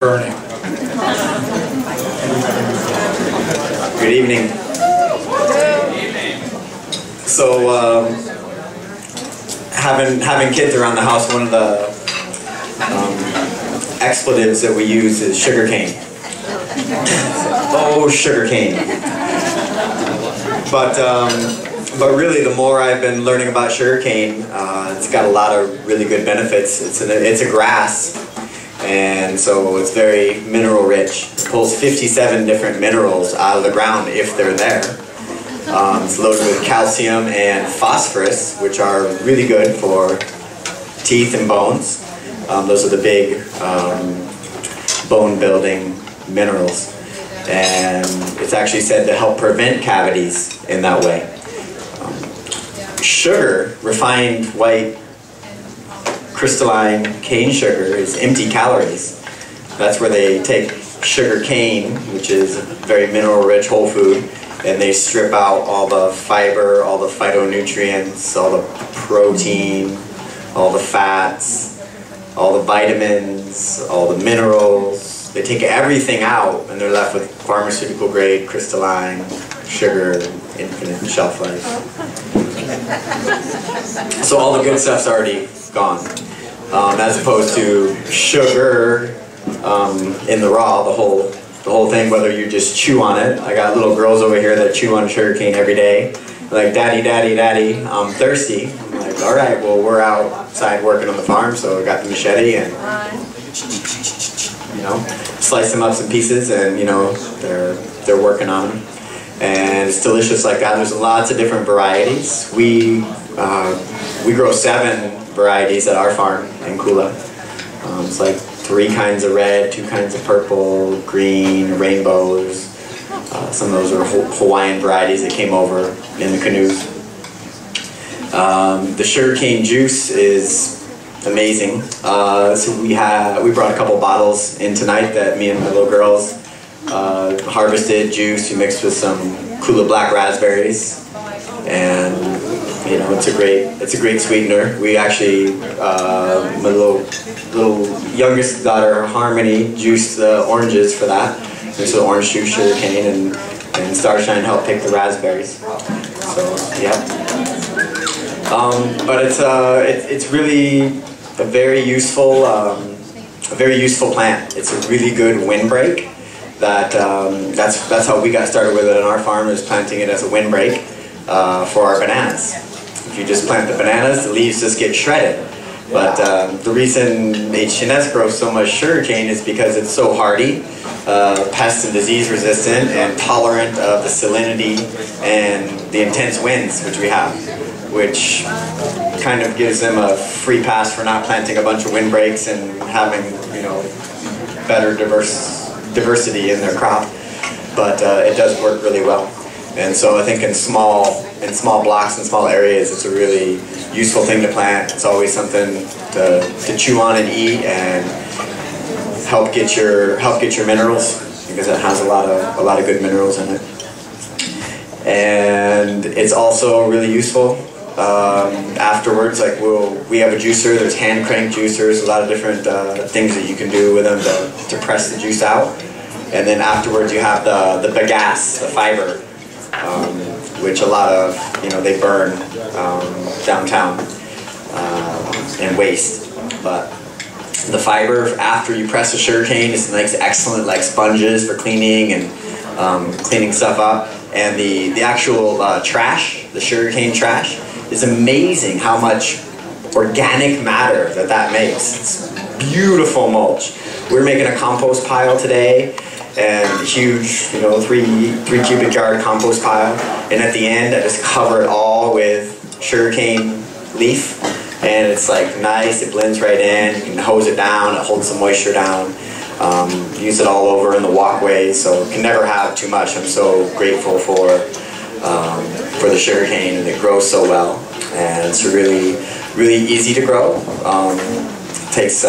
Burning. Good evening. So, having kids around the house, one of the expletives that we use is sugarcane. Oh, sugarcane. But really, the more I've been learning about sugarcane, it's got a lot of really good benefits. It's a grass. And so it's very mineral rich. It pulls 57 different minerals out of the ground if they're there. It's loaded with calcium and phosphorus, which are really good for teeth and bones. Those are the big bone building minerals. And it's actually said to help prevent cavities in that way. Sugar, refined white crystalline cane sugar, is empty calories. That's where they take sugar cane, which is very mineral-rich whole food, and they strip out all the fiber, all the phytonutrients, all the protein, all the fats, all the vitamins, all the minerals. They take everything out, and they're left with pharmaceutical-grade crystalline sugar, infinite shelf life. So all the good stuff's already gone. As opposed to sugar in the raw, the whole thing, whether you just chew on it. I got little girls over here that chew on sugarcane every day. They're like, daddy, daddy, daddy, I'm thirsty. I'm like, all right, well, we're outside working on the farm, so I got the machete and, slice them up some pieces, and, they're working on them. And it's delicious like that. There's lots of different varieties. We grow 7 varieties at our farm in Kula. It's like 3 kinds of red, 2 kinds of purple, green, rainbows. Some of those are Hawaiian varieties that came over in the canoes. The sugarcane juice is amazing. So we brought a couple bottles in tonight that me and my little girls harvested juice. We mixed with some Kula black raspberries, and it's a great sweetener. We actually, my little youngest daughter Harmony juiced the oranges for that. There's the orange juice, sugarcane, and Starshine helped pick the raspberries. So yeah, but it's really a very useful plant. It's a really good windbreak. That's how we got started with it on our farm, is planting it as a windbreak for our bananas. If you just plant the bananas, the leaves just get shredded. But the reason H&S grows so much sugarcane is because it's so hardy, pest and disease resistant, and tolerant of the salinity and the intense winds which we have, which kind of gives them a free pass for not planting a bunch of windbreaks and having better diversity in their crop. But it does work really well. And so I think in small blocks and small areas, it's a really useful thing to plant. It's always something to chew on and eat, and help get your minerals, because it has a lot of good minerals in it. And it's also really useful afterwards. Like we have a juicer. There's hand crank juicers. A lot of different things that you can do with them to press the juice out. And then afterwards, you have the bagasse, the fiber. Which a lot of, they burn downtown and waste. But the fiber, after you press the sugarcane, it makes excellent like sponges for cleaning and cleaning stuff up. And the actual trash, the sugarcane trash, is amazing how much organic matter that makes. It's beautiful mulch. We're making a compost pile today, and huge, 3 cubic yard compost pile. And at the end, I just cover it all with sugarcane leaf, and it's like nice. It blends right in. You can hose it down. It holds the moisture down. Use it all over in the walkways, so it can never have too much. I'm so grateful for the sugarcane, and it grows so well, and it's really easy to grow. Takes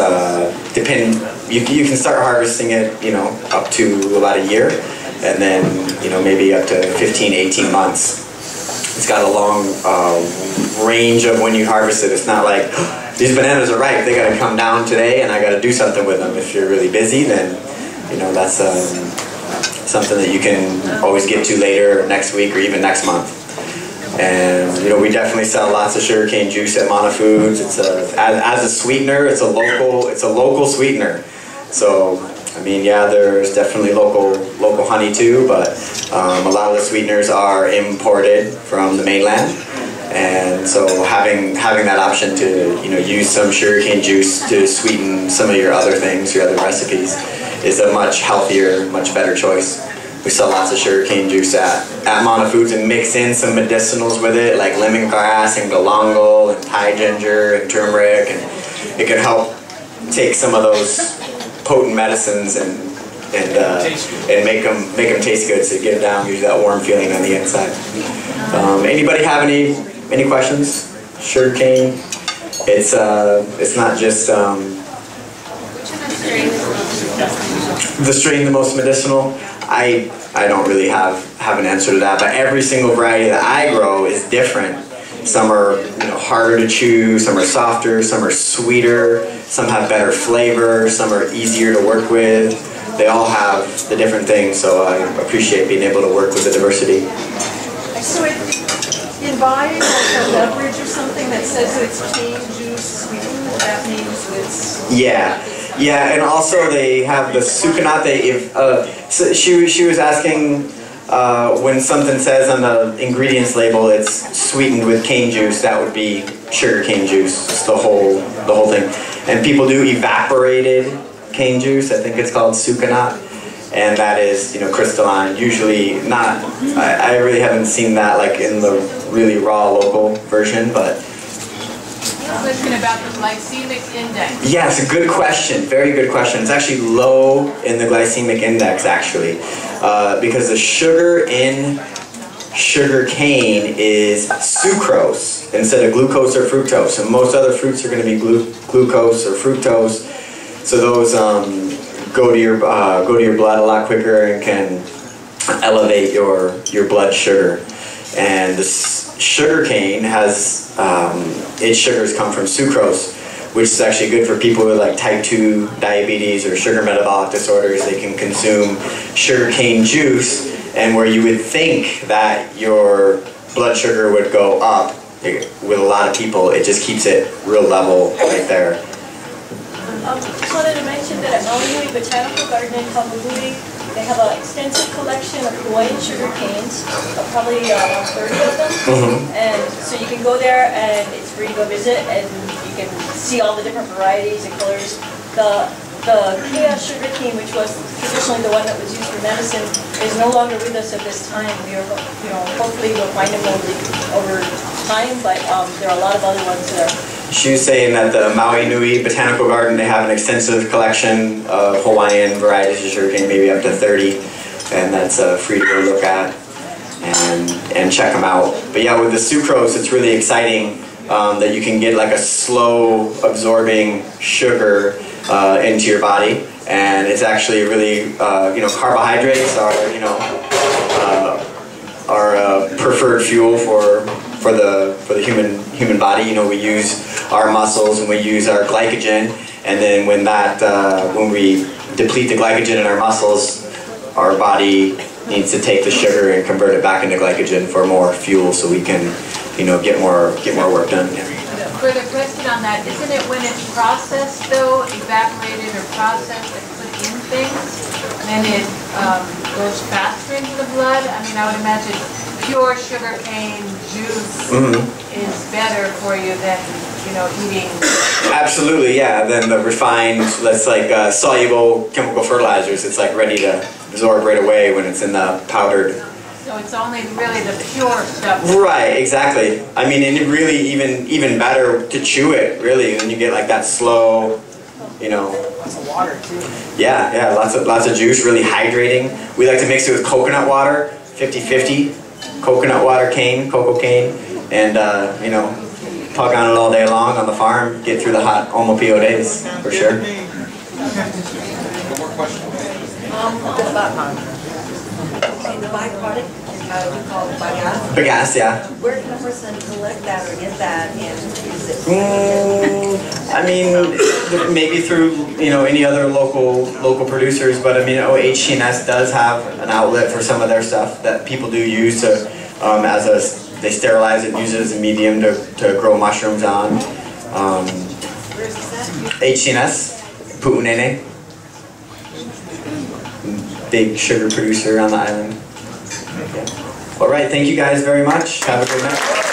you can start harvesting it up to about a year, and then maybe up to 15-18 months. It's got a long range of when you harvest it. It's not like, these bananas are ripe, they gotta come down today and I gotta do something with them. If you're really busy, then that's something that you can always get to later, or next week, or even next month. And we definitely sell lots of sugarcane juice at Mana Foods. It's as a sweetener, it's a local sweetener. So I mean, yeah, there's definitely local honey too, but a lot of the sweeteners are imported from the mainland. And so having that option to use some sugarcane juice to sweeten some of your other things, your other recipes, is a much healthier, much better choice. We sell lots of sugarcane juice at Mana Foods and mix in some medicinals with it, like lemongrass and galangal and Thai ginger and turmeric, and it can help take some of those potent medicines and make them taste good, so you get it down, gives you that warm feeling on the inside. Anybody have any questions? Sugarcane, it's not just the strain the most medicinal. I don't really have an answer to that, but every single variety that I grow is different. Some are harder to chew, some are softer, some are sweeter, some have better flavor, some are easier to work with. They all have the different things, so I appreciate being able to work with the diversity. So in buying a beverage or something that says it's cane juice sweetened, that means it's... Yeah, and also they have the sucanat. So she was asking when something says on the ingredients label it's sweetened with cane juice, that would be sugar cane juice. It's the whole thing. And people do evaporated cane juice. I think it's called sucanat, and that is crystalline. Usually not. I really haven't seen that like in the really raw local version, but. Question about the glycemic index. Yeah, it's a good question. Very good question. It's actually low in the glycemic index, actually, because the sugar in sugar cane is sucrose instead of glucose or fructose. And most other fruits are going to be glucose or fructose. So those go to your blood a lot quicker and can elevate your blood sugar. And this sugar cane has its sugars come from sucrose, which is actually good for people with like type 2 diabetes or sugar metabolic disorders. They can consume sugar cane juice, and where you would think that your blood sugar would go up, with a lot of people, it just keeps it real level right there. Just wanted to mention that at Maui Botanical Garden in Kahului, they have an extensive collection of Hawaiian sugar canes, probably around 30 of them. And so you can go there and it's free to go visit, and you can see all the different varieties and colors. The Kea sugar cane, which was traditionally the one that was used for medicine, is no longer with us at this time. We are, hopefully we'll find them over time, but there are a lot of other ones that are. She was saying that the Maui Nui Botanical Garden, they have an extensive collection of Hawaiian varieties of sugarcane, maybe up to 30, and that's free to go look at and check them out. But yeah, with the sucrose, it's really exciting that you can get like a slow absorbing sugar into your body, and it's actually really carbohydrates are preferred fuel for the human body. We use our muscles and we use our glycogen, and then when we deplete the glycogen in our muscles, our body needs to take the sugar and convert it back into glycogen for more fuel, so we can get more work done. Further question on that, isn't it when it's processed though, evaporated or processed and put in things, then it goes faster into the blood? I mean, I would imagine pure sugarcane juice is better for you than eating. Absolutely, yeah. Then the refined, that's like soluble chemical fertilizers. It's like ready to absorb right away when it's in the powdered. So it's only really the pure stuff. Right, exactly. I mean, and it really even better to chew it. Really, when you get like that slow, Lots of water too. Yeah, lots of juice. Really hydrating. We like to mix it with coconut water, 50-50. Coconut water cane, cocoa cane, and pug on it all day long on the farm. Get through the hot Omopio days for sure. One more question. The byproduct called bagasse. Bagasse, yeah. Where can a person collect that or get that and use it? I mean, maybe through any other local producers, but I mean, H&S does have an outlet for some of their stuff that people do use to they sterilize it and use it as a medium to grow mushrooms on. Where's that? H&S, Pu'unene, big sugar producer on the island. Okay. All right, thank you guys very much. Have a good night.